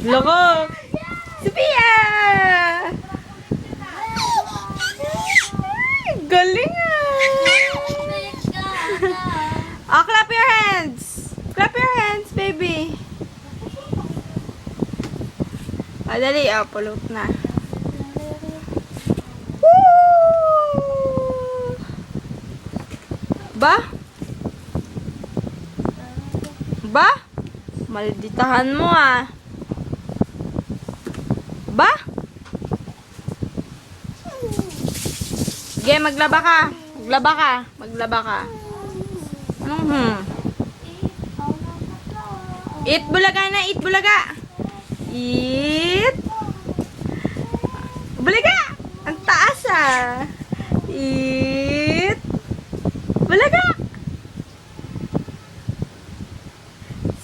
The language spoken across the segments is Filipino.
Loko! Sophia! Galing ah! Clap your hands! Clap your hands, baby! Dali, pulot na. Woo! Ba? Ba? Malditahan mo ah. Ba? Sige, maglaba ka. Maglaba ka. Maglaba ka. Eat bulaga na. Eat bulaga. Eat. Bulaga. Ang taas ah. Eat. Bulaga.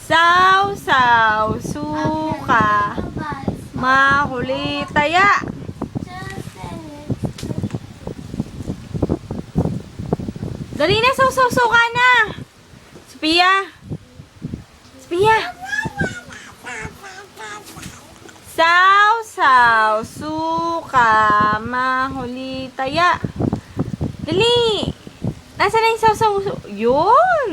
Saw-saw. Suka. Mahuli taya. Dali na, saw-saw ka na. Sophia. Sophia. Saw-saw, suka, mahuli taya. Dali. Nasaan na yung saw-saw? Yun.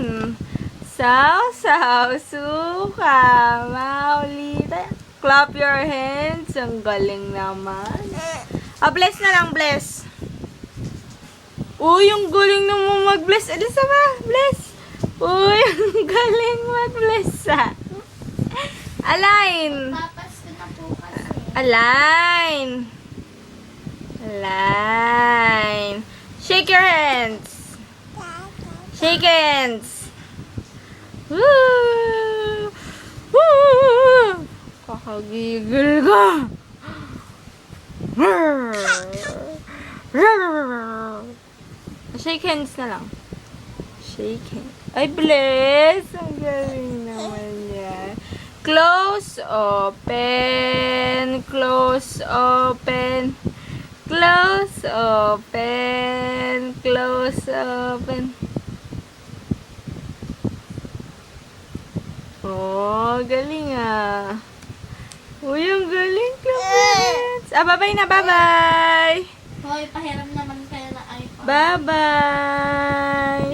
Saw-saw, suka, mahuli taya. Clap your hands. Ang galing naman. Bless na lang, bless. Uy, ang galing naman mag-bless. Alisa ba? Bless. Uy, ang galing mag-bless ah. Align. Align. Align. Shake your hands. Shake hands. Woo! Woo! Kakagigil ka. Shake hands na lang. Shake hands. Ay, bless! Ang galing naman yan. Close, open. Close, open. Close, open. Close, open. Oh, galing ah. Uy, ang galing. Clap. Bye-bye na, bye-bye. Hoy, pahiram naman kayo na iPhone. Bye-bye.